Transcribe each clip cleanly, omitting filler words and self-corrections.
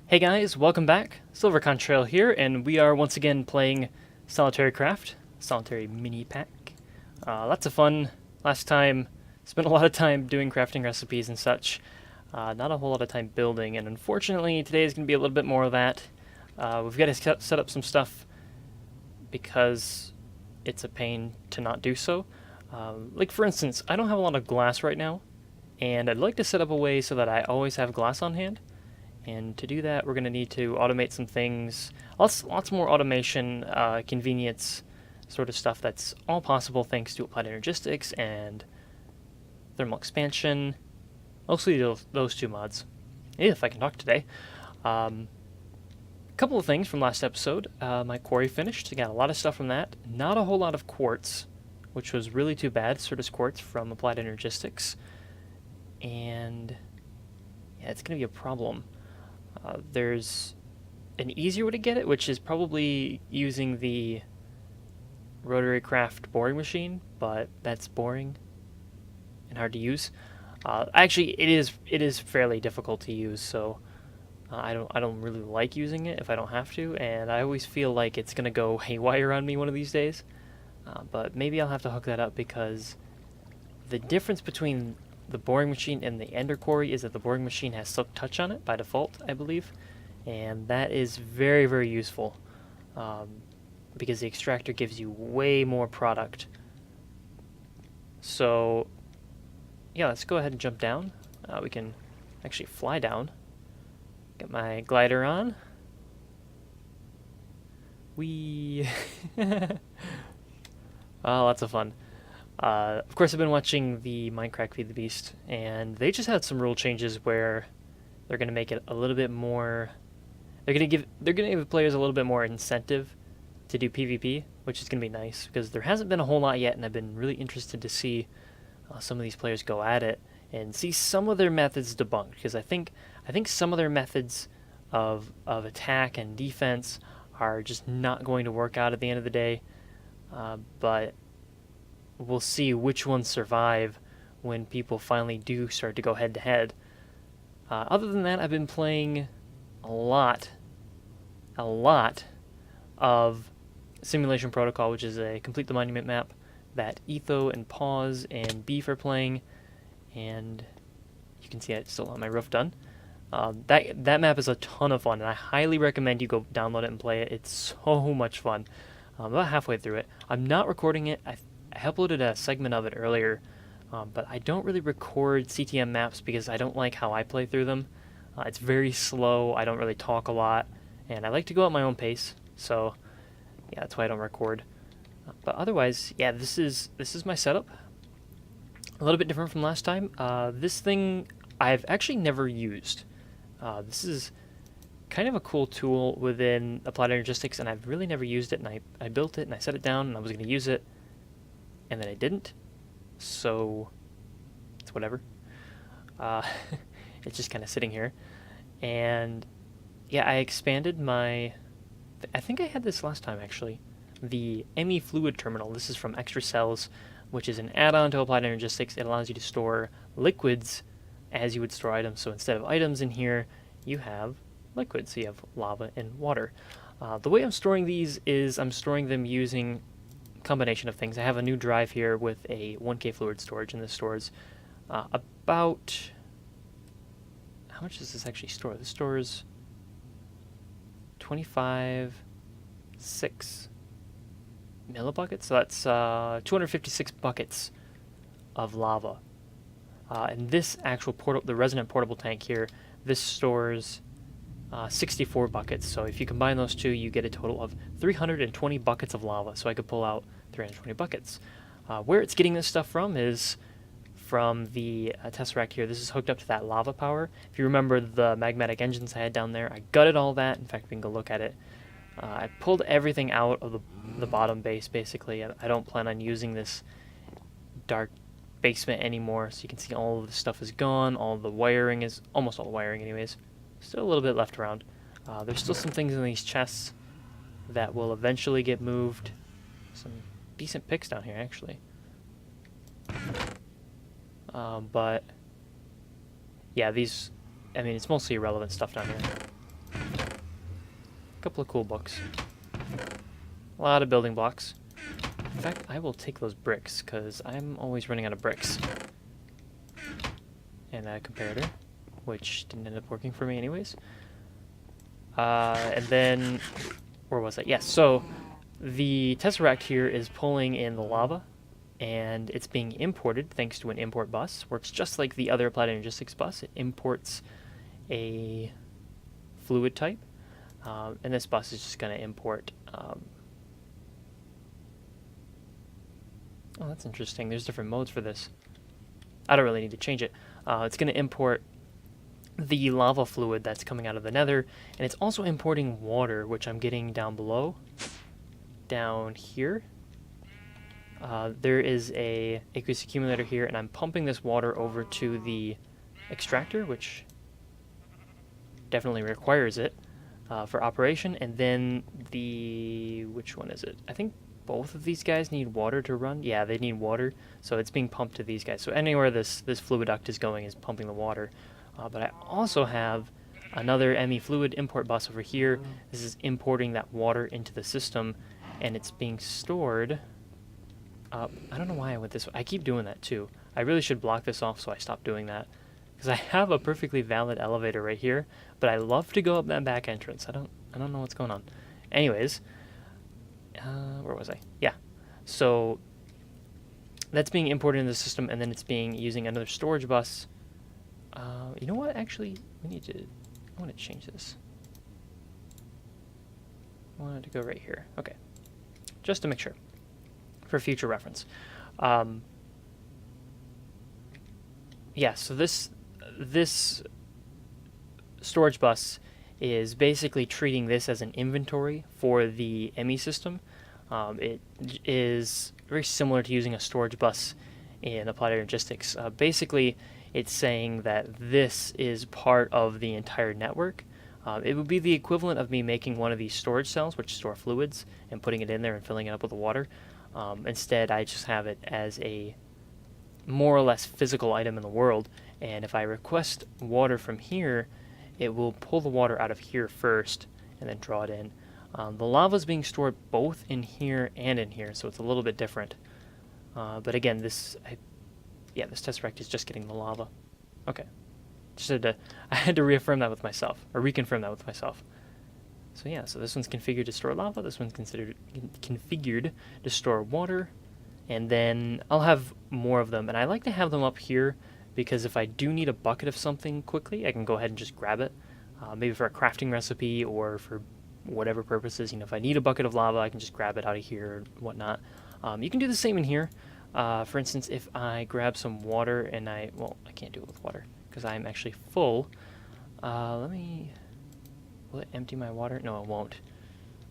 Hey guys, welcome back. SilverContrail here, and we are once again playing SolitaryCraft, SolitaryMini pack. Lots of fun. Last time, spent a lot of time doing crafting recipes and such. Not a whole lot of time building, and unfortunately today is going to be a little bit more of that. We've got to set up some stuff because it's a pain to not do so. Like for instance, I don't have a lot of glass right now, and I'd like to set up a way so that I always have glass on hand. And to do that, we're going to need to automate some things. Lots more automation, convenience, sort of stuff that's all possible thanks to applied Energistics and thermal expansion. Mostly those two mods. If I can talk today. Couple of things from last episode. My quarry finished. I got a lot of stuff from that. Not a whole lot of quartz, which was really too bad. Certus quartz from applied Energistics. And yeah, it's going to be a problem. There's an easier way to get it, which is probably using the RotaryCraft boring machine, but that's boring and hard to use. Actually, it is fairly difficult to use, so I don't really like using it if I don't have to, and I always feel like it's gonna go haywire on me one of these days. But maybe I'll have to hook that up because the difference between the boring machine and the ender quarry is that the boring machine has silk touch on it by default, I believe, and that is very, very useful because the extractor gives you way more product. So yeah, let's go ahead and jump down. We can actually fly down. Get my glider on. Whee! Oh, lots of fun. Of course, I've been watching the Minecraft Feed the Beast, and they just had some rule changes where they're going to make it a little bit more. They're going to give players a little bit more incentive to do PvP, which is going to be nice because there hasn't been a whole lot yet, and I've been really interested to see some of these players go at it and see some of their methods debunked because I think some of their methods of attack and defense are just not going to work out at the end of the day, but we'll see which ones survive when people finally do start to go head-to-head. Other than that, I've been playing a lot of Simulation Protocol, which is a complete the monument map that Etho and Pause and Beef are playing, and you can see I still have my roof done. That map is a ton of fun, and I highly recommend you go download it and play it. It's so much fun. I'm about halfway through it. I'm not recording it. I uploaded a segment of it earlier, but I don't really record CTM maps because I don't like how I play through them. It's very slow, I don't really talk a lot, and I like to go at my own pace, so yeah, that's why I don't record. But otherwise, yeah, this is my setup. A little bit different from last time. This thing I've actually never used. This is kind of a cool tool within Applied Energistics, and I've really never used it, and I built it, and I set it down, and I was going to use it, and then I didn't, so it's whatever. It's just kind of sitting here, and yeah, I expanded my, I think I had this last time actually, the ME Fluid Terminal. This is from Extra Cells, which is an add-on to Applied Energistics. It allows you to store liquids as you would store items, so instead of items in here, you have liquids, so you have lava and water. The way I'm storing these is I'm storing them using combination of things. I have a new drive here with a 1K fluid storage, and this stores about, how much does this actually store? This stores 6 millibuckets, so that's 256 buckets of lava. And this actual the resonant portable tank here, this stores 64 buckets, so if you combine those two, you get a total of 320 buckets of lava, so I could pull out 320 buckets. Where it's getting this stuff from is from the Tesseract here. This is hooked up to that lava power. If you remember the magmatic engines I had down there, I gutted all that. In fact, we can go look at it. I pulled everything out of the bottom base, basically. I don't plan on using this dark basement anymore, so you can see all of the stuff is gone, all the wiring is, almost all the wiring anyways. Still a little bit left around. There's still some things in these chests that will eventually get moved. Some decent picks down here, actually. But yeah, these, I mean, it's mostly irrelevant stuff down here. A couple of cool books. A lot of building blocks. In fact, I will take those bricks, because I'm always running out of bricks. And a comparator, which didn't end up working for me anyways. And then, where was I? Yes, so the Tesseract here is pulling in the lava, and it's being imported thanks to an import bus. Works just like the other Applied Energistics bus. It imports a fluid type, and this bus is just going to import... Oh, that's interesting. There's different modes for this. I don't really need to change it. It's going to import the lava fluid that's coming out of the nether, and it's also importing water, which I'm getting down below. Down here. There is a aqueous accumulator here, and I'm pumping this water over to the extractor, which definitely requires it for operation. And then the... which one is it? I think both of these guys need water to run. Yeah, they need water, so it's being pumped to these guys. So anywhere this fluid duct is going is pumping the water. But I also have another ME fluid import bus over here. This is importing that water into the system, and it's being stored. I don't know why I went this way. I keep doing that too. I really should block this off so I stop doing that, because I have a perfectly valid elevator right here, but I love to go up that back entrance. I don't know what's going on. Anyways, where was I? Yeah. So that's being imported into the system, and then it's being using another storage bus. You know what? Actually, we need to... I want to change this. I want it to go right here. Okay. Just to make sure. For future reference. Yeah, so this storage bus is basically treating this as an inventory for the ME system. It is very similar to using a storage bus in Applied Energistics. Basically, it's saying that this is part of the entire network. It would be the equivalent of me making one of these storage cells, which store fluids, and putting it in there and filling it up with the water. Instead, I just have it as a more or less physical item in the world, and if I request water from here, it will pull the water out of here first and then draw it in. The lava is being stored both in here and in here, so it's a little bit different. But again, this Tesseract is just getting the lava. Okay. I had to reaffirm that with myself, or reconfirm that with myself. So yeah, so this one's configured to store lava, this one's configured to store water, and then I'll have more of them. And I like to have them up here, because if I do need a bucket of something quickly, I can go ahead and just grab it. Maybe for a crafting recipe, or for whatever purposes. You know, if I need a bucket of lava, I can just grab it out of here or whatnot. You can do the same in here. For instance, if I grab some water and well, I can't do it with water because I'm actually full. Will it empty my water? No, it won't.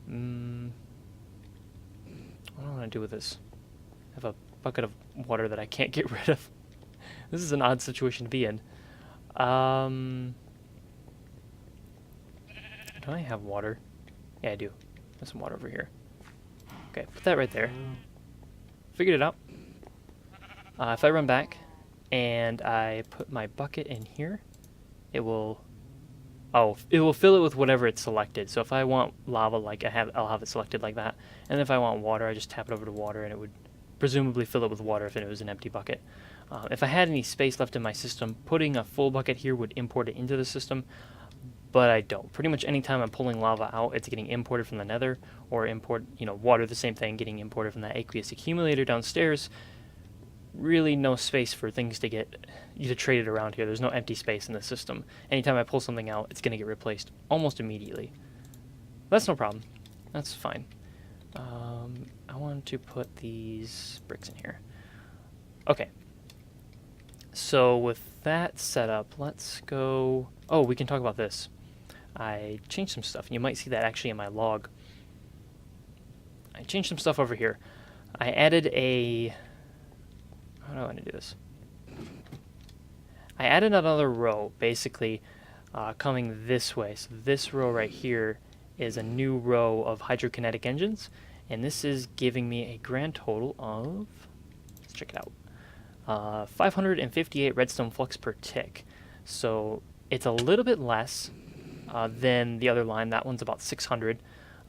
What do I want to do with this? I have a bucket of water that I can't get rid of. This is an odd situation to be in. Do I have water? Yeah, I do. There's some water over here. Okay, put that right there. Figured it out. If I run back and I put my bucket in here, it will fill it with whatever it's selected. So if I want lava, I'll have it selected like that. And if I want water, I just tap it over to water, and it would presumably fill it with water if it was an empty bucket. If I had any space left in my system, putting a full bucket here would import it into the system, but I don't. Pretty much anytime I'm pulling lava out, it's getting imported from the nether, or water, the same thing, getting imported from that aqueous accumulator downstairs. Really no space for things to get traded around here. There's no empty space in the system. Anytime I pull something out, it's going to get replaced almost immediately. That's no problem. That's fine. I want to put these bricks in here. Okay. So with that set up, let's go... Oh, we can talk about this. I changed some stuff, and you might see that actually in my log. I changed some stuff over here. I added a... How do I want to do this? I added another row, basically coming this way. So this row right here is a new row of hydrokinetic engines, and this is giving me a grand total of, let's check it out, 558 redstone flux per tick. So it's a little bit less Then the other line, that one's about 600.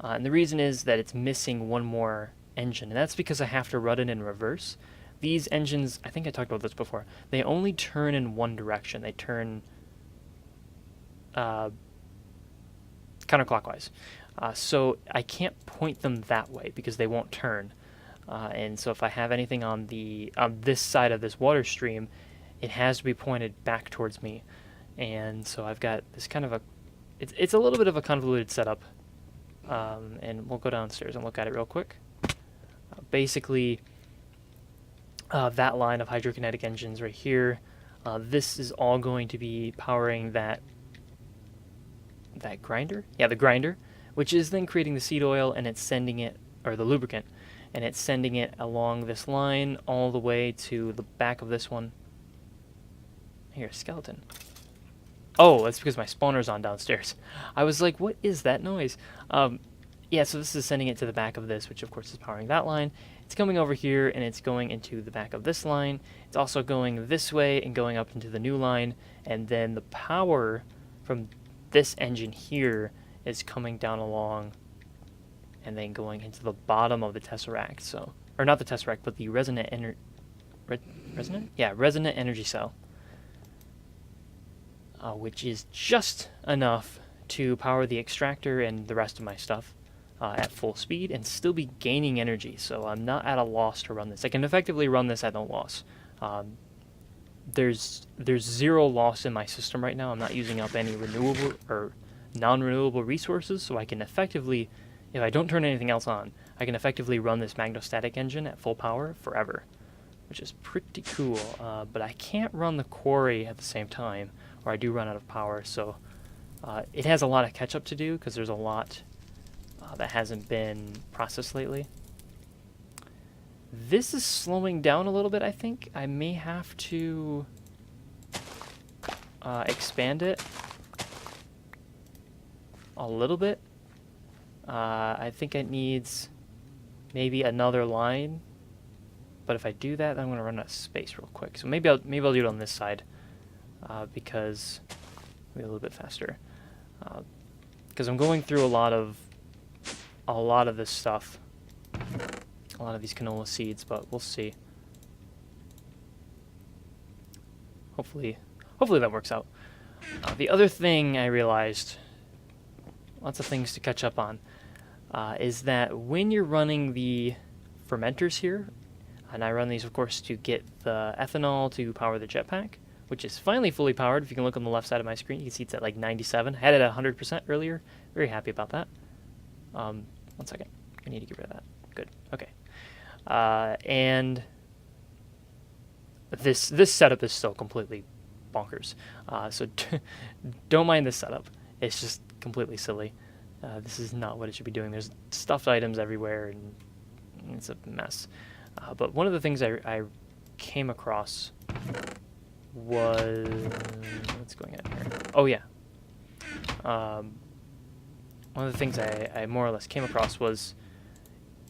And the reason is that it's missing one more engine, and that's because I have to run it in reverse. These engines, I think I talked about this before, they only turn in one direction. They turn counterclockwise. So I can't point them that way because they won't turn. And so if I have anything on this side of this water stream, it has to be pointed back towards me. And so I've got this kind of it's a little bit of a convoluted setup. And we'll go downstairs and look at it real quick. Basically, that line of hydrokinetic engines right here, this is all going to be powering that grinder? Yeah, the grinder, which is then creating the seed oil, and it's sending it, or the lubricant, and it's sending it along this line all the way to the back of this one. Here, a skeleton. Oh, that's because my spawner's on downstairs. I was like, what is that noise? Yeah, so this is sending it to the back of this, which of course is powering that line. It's coming over here, and it's going into the back of this line. It's also going this way and going up into the new line, and then the power from this engine here is coming down along and then going into the bottom of the Tesseract. So, or not the Tesseract, but the resonant energy cell, which is just enough to power the extractor and the rest of my stuff at full speed and still be gaining energy. So I'm not at a loss to run this. I can effectively run this at no loss. There's zero loss in my system right now. I'm not using up any renewable or non-renewable resources, so I can effectively, if I don't turn anything else on, I can effectively run this magnostatic engine at full power forever, which is pretty cool. But I can't run the quarry at the same time, or I do run out of power. So it has a lot of catch-up to do because there's a lot that hasn't been processed lately. This is slowing down a little bit, I think. I may have to expand it a little bit. I think it needs maybe another line, but if I do that, then I'm going to run out of space real quick. So maybe I'll do it on this side because it'll be a little bit faster. Because I'm going through a lot of this stuff. A lot of these canola seeds, but we'll see. Hopefully that works out. The other thing I realized, lots of things to catch up on, is that when you're running the fermenters here, and I run these, of course, to get the ethanol to power the jetpack, which is finally fully powered. If you can look on the left side of my screen, you can see it's at like 97. I had it at 100% earlier. Very happy about that. 1 second. I need to get rid of that. Good. Okay. And this setup is still completely bonkers. So don't mind this setup. It's just completely silly. This is not what it should be doing. There's stuffed items everywhere, and it's a mess. But one of the things I came across was... What's going on here? Oh, yeah. One of the things I more or less came across was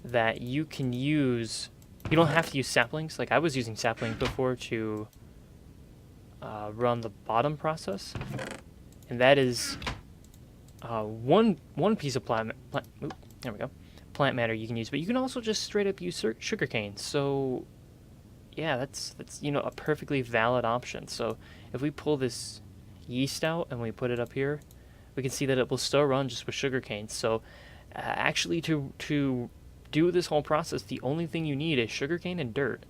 that you can use... You don't have to use saplings. Like, I was using saplings before to run the bottom process. And that is one piece of plant matter you can use. But you can also just straight up use sugarcane. So, yeah, that's a perfectly valid option. So if we pull this yeast out and we put it up here, we can see that it will still run just with sugarcane. So actually to do this whole process, the only thing you need is sugarcane and dirt.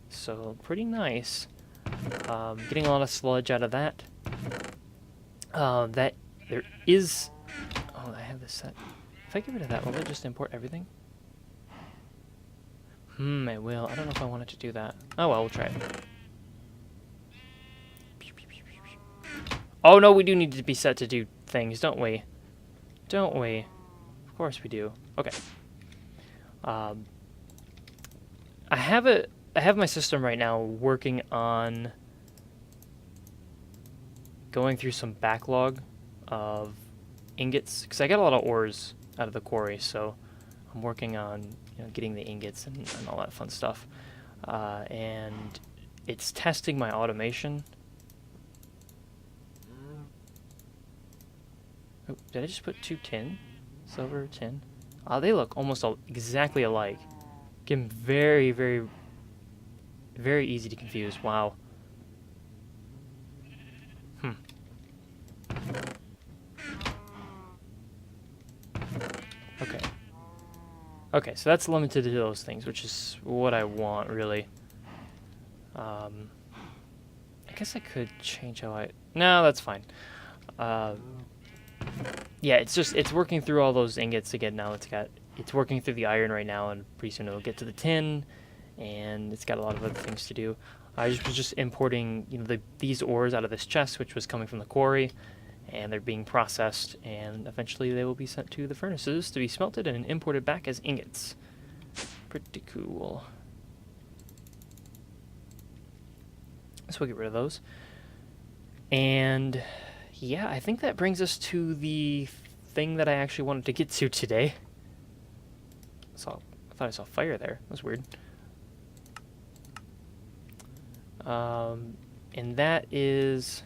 So pretty nice. Getting a lot of sludge out of that. That there is... Oh, I have this set. If I get rid of that, will it just import everything? It will. I don't know if I wanted to do that. Oh well, we'll try it. Oh no, we do need to be set to do things, don't we? Don't we? Of course we do. Okay. I have my system right now working on going through some backlog of ingots, because I got a lot of ores out of the quarry, so I'm working on getting the ingots and all that fun stuff. And it's testing my automation. Oh, did I just put 2 tin? Silver, tin. They look almost exactly alike. Get very, very, very easy to confuse. Wow. Okay. Okay, so that's limited to those things, which is what I want, really. I guess I could change how I... No, that's fine. Yeah, it's working through all those ingots again now. It's working through the iron right now, and pretty soon it'll get to the tin, and it's got a lot of other things to do. I was just importing, these ores out of this chest, which was coming from the quarry, and they're being processed, and eventually they will be sent to the furnaces to be smelted and imported back as ingots. Pretty cool. So we'll get rid of those. And yeah, I think that brings us to the thing that I actually wanted to get to today. I thought I saw fire there. That was weird. And that is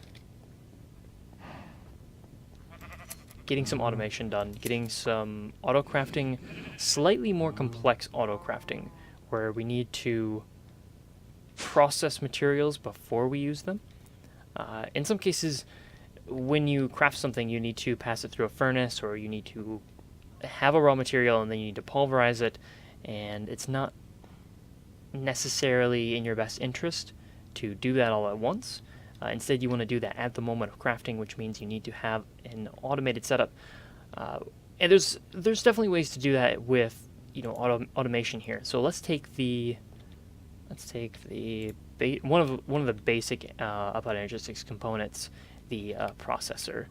getting some automation done, getting some auto-crafting, slightly more complex auto-crafting, where we need to process materials before we use them. In some cases, when you craft something, you need to pass it through a furnace, or you need to have a raw material and then you need to pulverize it, and it's not necessarily in your best interest to do that all at once. Instead, you want to do that at the moment of crafting, which means you need to have an automated setup. And there's definitely ways to do that with automation here. So let's take one of the basic about Energistics components, the processor.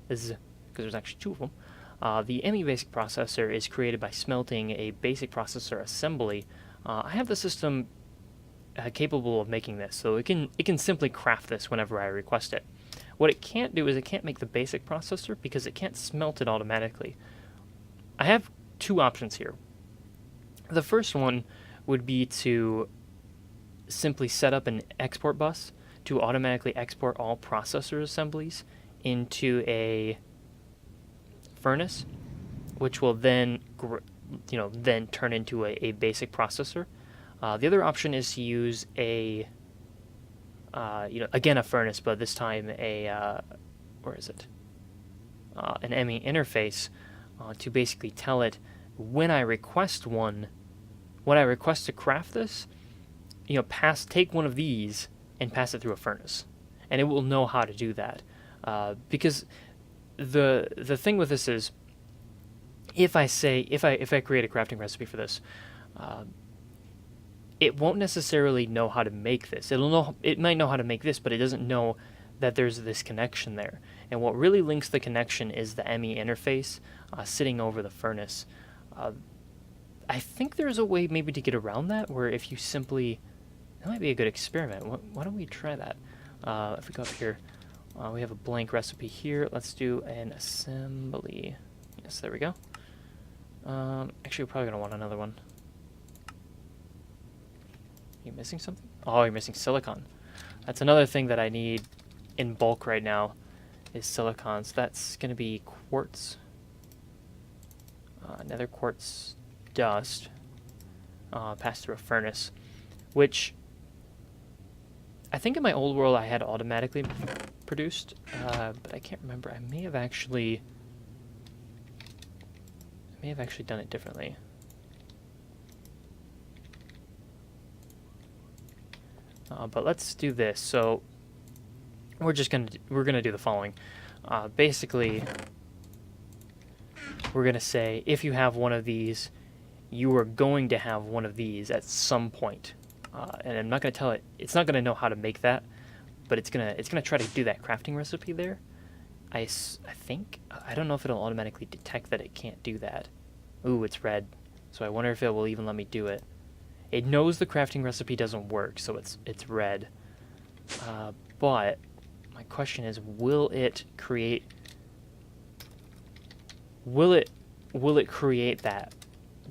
This is because there's actually two of them. The ME basic processor is created by smelting a basic processor assembly. I have the system capable of making this, so it can simply craft this whenever I request it. What it can't do is it can't make the basic processor because it can't smelt it automatically. I have two options here. The first one would be to simply set up an export bus to automatically export all processor assemblies into a furnace, which will then turn into a basic processor. The other option is to use again a furnace, but this time an ME interface to basically tell it when I request to craft this, take one of these and pass it through a furnace, and it will know how to do that. Because the thing with this is, if I create a crafting recipe for this, it won't necessarily know how to make this. It might know how to make this, but it doesn't know that there's this connection there. And what really links the connection is the ME interface sitting over the furnace. I think there's a way maybe to get around that, where if you simply... That might be a good experiment. Why don't we try that? If we go up here, we have a blank recipe here. Let's do an assembly. Yes, there we go. Actually, we're probably going to want another one. You missing something? Oh, you're missing silicon. That's another thing that I need in bulk right now, is silicon. So that's going to be quartz. Nether quartz dust. Passed through a furnace, which I think in my old world I had automatically produced, but I can't remember. I may have actually done it differently. But let's do this. So we're gonna do the following. Basically, we're gonna say if you have one of these, you are going to have one of these at some point. And I'm not gonna tell it. It's not gonna know how to make that, but it's gonna try to do that crafting recipe there. I think, I don't know if it'll automatically detect that it can't do that. Ooh, it's red. So I wonder if it will even let me do it. It knows the crafting recipe doesn't work, so it's red. But my question is, will it create that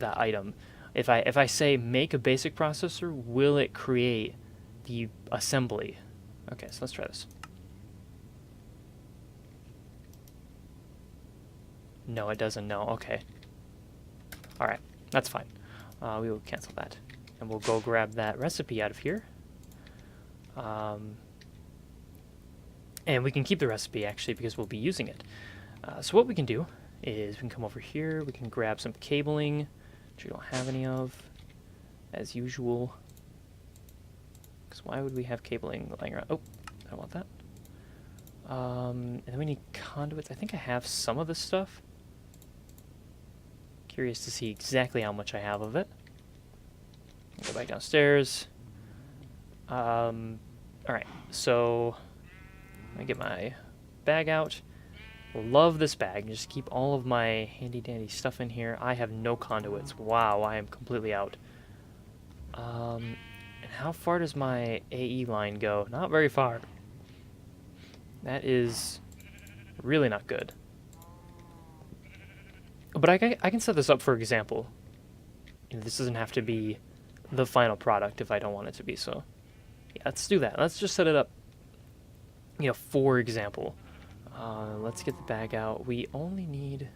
item? If I say make a basic processor, will it create the assembly? Okay, so let's try this. No, it doesn't. No. Okay. All right. That's fine. We will cancel that. And we'll go grab that recipe out of here. And we can keep the recipe, actually, because we'll be using it. So what we can do is we can come over here. We can grab some cabling, which we don't have any of, as usual. Because why would we have cabling lying around? Oh, I don't want that. And then we need conduits. I think I have some of this stuff. Curious to see exactly how much I have of it. Go back downstairs. Alright, so let me get my bag out. Love this bag. Just keep all of my handy dandy stuff in here. I have no conduits. Wow, I am completely out. And how far does my AE line go? Not very far. That is really not good. But I can set this up for example. You know, this doesn't have to be the final product if I don't want it to be. So yeah, let's do that. Let's just set it up, you know, for example. Let's get the bag out. We only need...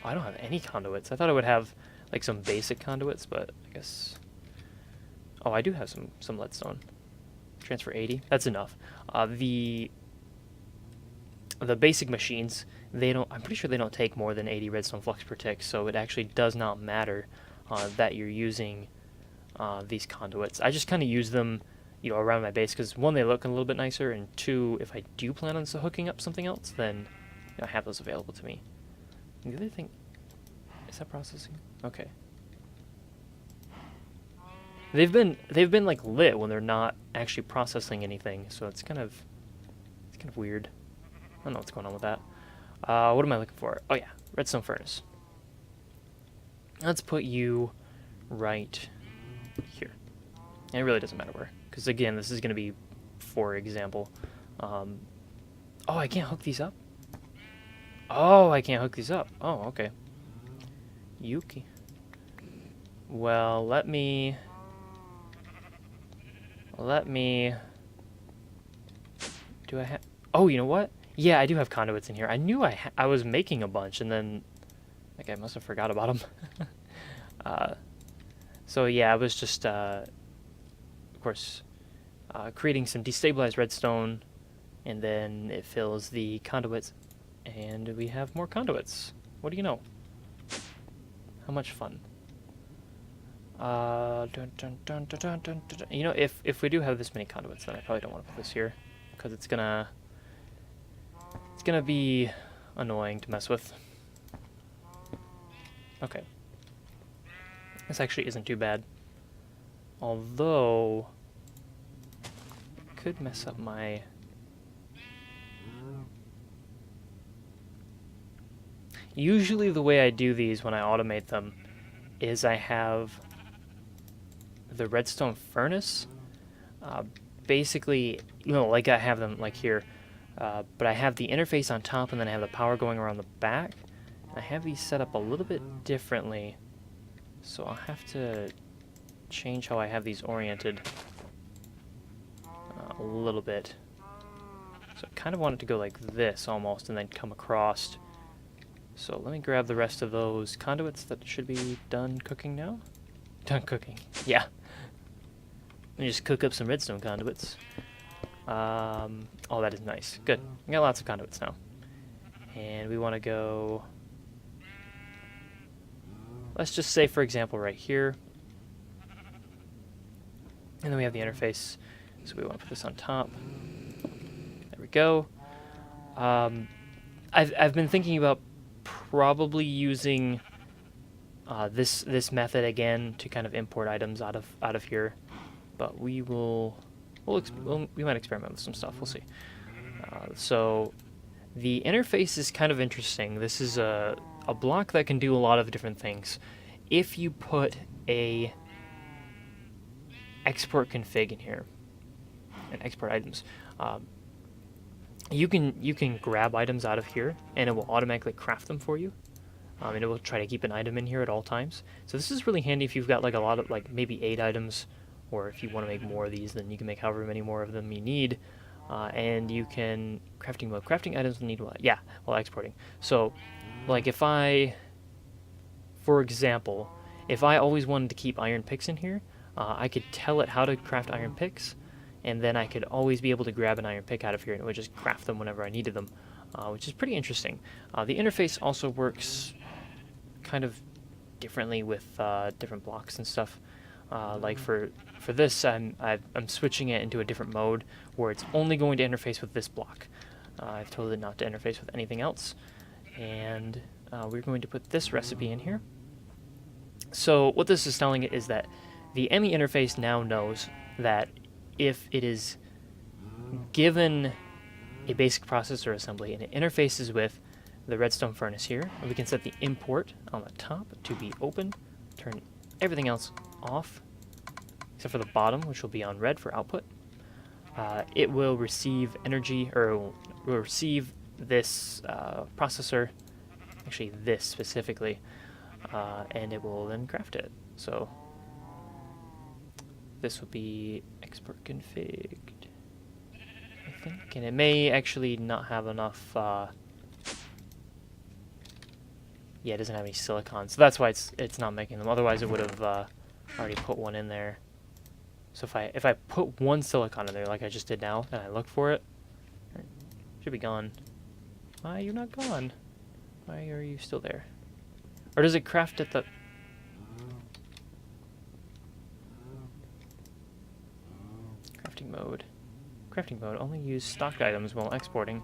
Oh, I don't have any conduits. I thought I would have like some basic conduits, but I guess... Oh, I do have some leadstone. Transfer 80. That's enough. The basic machines, they don't... I'm pretty sure they don't take more than 80 redstone flux per tick, so it actually does not matter that you're using these conduits. I just kind of use them, you know, around my base because one, they look a little bit nicer, and two, if I do plan on hooking up something else, then you know, I have those available to me. And the other thing, is that processing? Okay. They've been like lit when they're not actually processing anything, so it's kind of weird. I don't know what's going on with that. What am I looking for? Oh yeah, redstone furnace. Let's put you right here. And it really doesn't matter where, because again, this is going to be for example. Oh, I can't hook these up? Oh, I can't hook these up. Oh, okay. Yuki. Well, let me... Do I have... Oh, you know what? Yeah, I do have conduits in here. I knew I was making a bunch, and then... Like, I must have forgot about them. So, yeah, I was just, of course, creating some destabilized redstone, and then it fills the conduits, and we have more conduits. What do you know? How much fun. You know, if we do have this many conduits, then I probably don't want to put this here, because it's gonna be annoying to mess with. Okay. This actually isn't too bad. Although, it could mess up my... Usually the way I do these when I automate them is I have the redstone furnace. Basically, you know, like I have them like here. But I have the interface on top, and then I have the power going around the back. I have these set up a little bit differently, so I'll have to change how I have these oriented a little bit. So I kind of want it to go like this almost, and then come across. So let me grab the rest of those conduits that should be done cooking now. Done cooking, yeah. Let me just cook up some redstone conduits. Oh, that is nice. Good. We got lots of conduits now. And we want to go... Let's just say, for example, right here. And then we have the interface. So we want to put this on top. There we go. I've been thinking about probably using this method again to kind of import items out of here. But we will... we might experiment with some stuff. We'll see. So the interface is kind of interesting. This is a block that can do a lot of different things. If you put a export config in here and export items, you can grab items out of here, and it will automatically craft them for you. And it will try to keep an item in here at all times. So this is really handy if you've got like a lot of, like maybe 8 items. Or if you want to make more of these, then you can make however many more of them you need. And you can... Crafting mode. Crafting items will need what? Yeah, while exporting. So Like if I, for example, if I always wanted to keep iron picks in here, I could tell it how to craft iron picks, and then I could always be able to grab an iron pick out of here and it would just craft them whenever I needed them, which is pretty interesting. The interface also works kind of differently with different blocks and stuff. Like for this, I'm switching it into a different mode where it's only going to interface with this block. I've told it not to interface with anything else, and we're going to put this recipe in here. So what this is telling it is that the ME interface now knows that if it is given a basic processor assembly and it interfaces with the redstone furnace here, we can set the import on the top to be open, turn everything else off except for the bottom, which will be on red for output. It will receive energy, or will receive this processor, actually this specifically, and it will then craft it. So this will be export configured, I think, and it may actually not have enough. Yeah, it doesn't have any silicon, so that's why it's not making them. Otherwise, it would have already put one in there. So if I put one silicon in there, like I just did now, and I look for it, it should be gone. Why you're not gone? Why are you still there? Or does it craft at the? Crafting mode. Crafting mode. Only use stock items while exporting.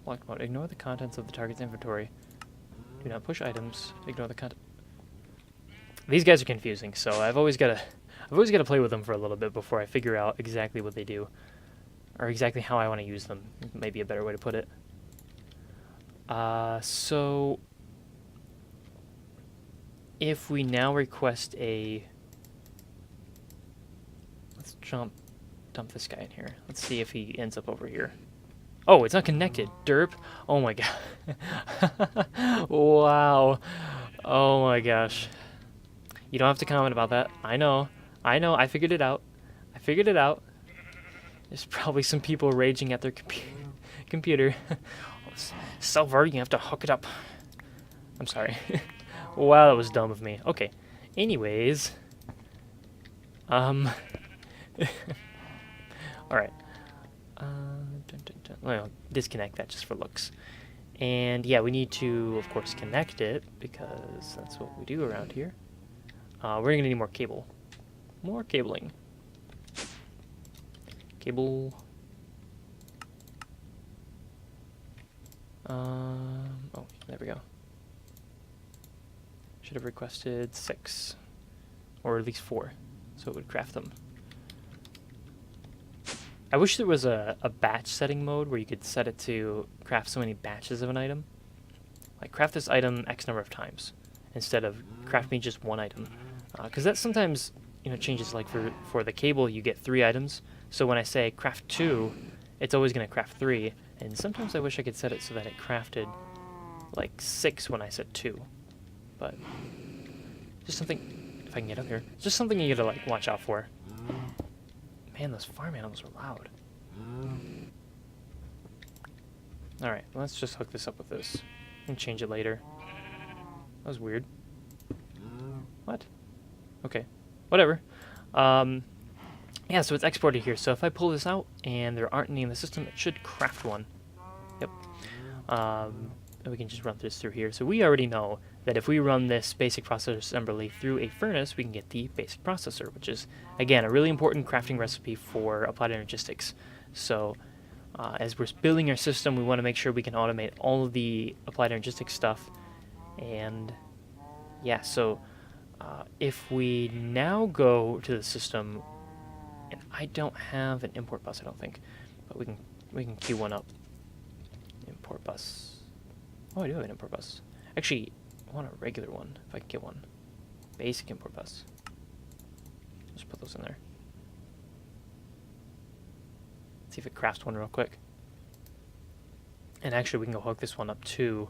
Block mode. Ignore the contents of the target's inventory. Do not push items. Ignore the content. These guys are confusing, so I've always got to play with them for a little bit before I figure out exactly what they do, or exactly how I want to use them. Maybe a better way to put it. So if we now request a, let's dump this guy in here. Let's see if he ends up over here. Oh, it's not connected. Derp. Oh my god. Wow. Oh my gosh. You don't have to comment about that. I know. I figured it out. There's probably some people raging at their computer. Silver, you have to hook it up. I'm sorry. Wow, that was dumb of me. Okay. Anyways. Alright. Well, disconnect that just for looks. And yeah, we need to, of course, connect it, because that's what we do around here. We're going to need more cable. More cabling. Cable. Oh, there we go. Should have requested 6. Or at least 4. So it would craft them. I wish there was a batch setting mode where you could set it to craft so many batches of an item. Like, craft this item X number of times, instead of craft me just one item. Because that sometimes, changes. Like for the cable, you get 3 items. So when I say craft 2, it's always going to craft 3. And sometimes I wish I could set it so that it crafted like 6 when I said 2. But just something, if I can get up here, just something you gotta like watch out for. Man, those farm animals are loud. Alright, let's just hook this up with this and change it later. That was weird. What? Okay, whatever. Yeah, so it's exported here. So if I pull this out and there aren't any in the system, it should craft one. Yep. And we can just run this through here. So we already know that if we run this basic processor assembly through a furnace, we can get the basic processor, which is, again, a really important crafting recipe for applied energistics. So as we're building our system, we want to make sure we can automate all of the applied energistics stuff. And yeah, so if we now go to the system, and I don't have an import bus, I don't think, but we can queue one up. Import bus. Oh, I do have an import bus. Actually, I want a regular one, if I can get one. Basic import bus. Just put those in there. See if it crafts one real quick. And actually, we can go hook this one up too.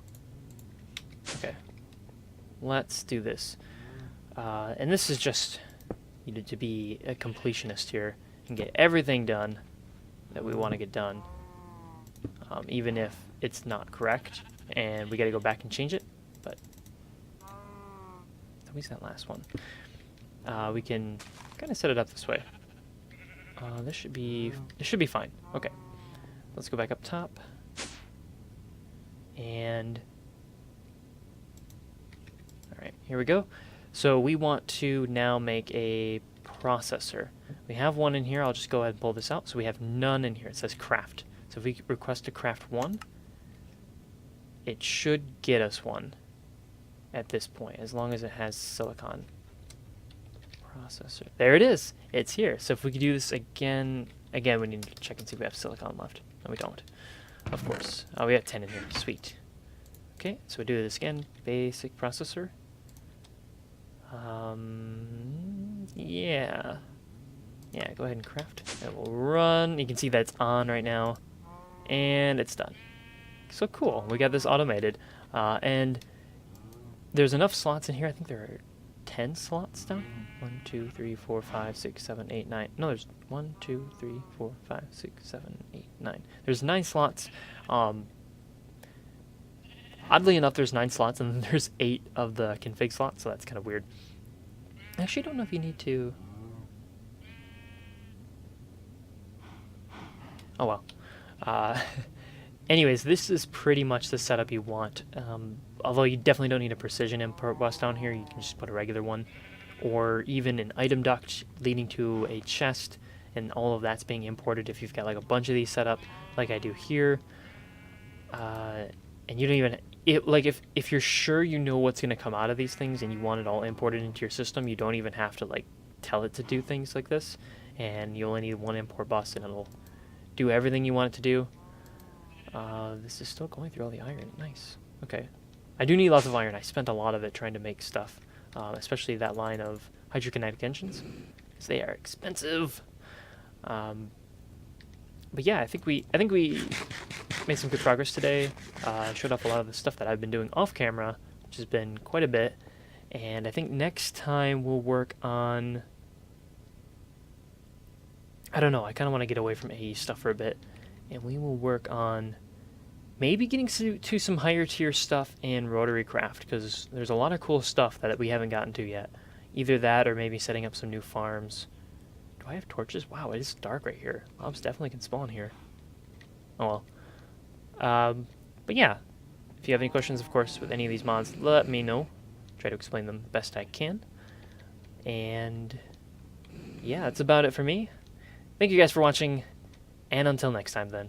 Okay. Let's do this. And this is just needed to be a completionist here and get everything done that we want to get done. Even if it's not correct, and we got to go back and change it. But where's that last one? We can kind of set it up this way. This should be fine. Okay, let's go back up top, and all right, here we go. So we want to now make a processor. We have one in here. I'll just go ahead and pull this out. So we have none in here. It says craft. So if we request to craft one, it should get us one at this point, as long as it has silicon. Processor. There it is. It's here. So if we could do this again, we need to check and see if we have silicon left. No, we don't. Of course. Oh, we have 10 in here. Sweet. Okay, so we do this again. Basic processor. Yeah. Yeah, go ahead and craft. It will run. You can see that it's on right now. And it's done. So cool. We got this automated. And there's enough slots in here. I think there are 10 slots down. 1, 2, 3, 4, 5, 6, 7, 8, 9. No, there's 1, 2, 3, 4, 5, 6, 7, 8, 9. There's 9 slots. Oddly enough, there's 9 slots, and then there's 8 of the config slots, so that's kind of weird. I actually don't know if you need to... Oh well. Anyways, this is pretty much the setup you want. Although you definitely don't need a precision import bus down here, you can just put a regular one. Or even an item duct leading to a chest, and all of that's being imported if you've got like a bunch of these set up, like I do here. And you don't even... if you're sure you know what's going to come out of these things and you want it all imported into your system, you don't even have to like tell it to do things like this. And you only need one import bus and it'll do everything you want it to do. This is still going through all the iron. Nice. Okay. I do need lots of iron. I spent a lot of it trying to make stuff, especially that line of hydrokinetic engines, because they are expensive. But yeah, I think we made some good progress today. Showed off a lot of the stuff that I've been doing off camera, which has been quite a bit. And I think next time we'll work on... I don't know, I kind of want to get away from AE stuff for a bit. And we will work on maybe getting to some higher tier stuff in RotaryCraft, because there's a lot of cool stuff that we haven't gotten to yet. Either that or maybe setting up some new farms. Do I have torches? Wow, it is dark right here. Mobs definitely can spawn here. Oh well. But yeah, if you have any questions, of course, with any of these mods, let me know. Try to explain them the best I can. And yeah, that's about it for me. Thank you guys for watching, and until next time then.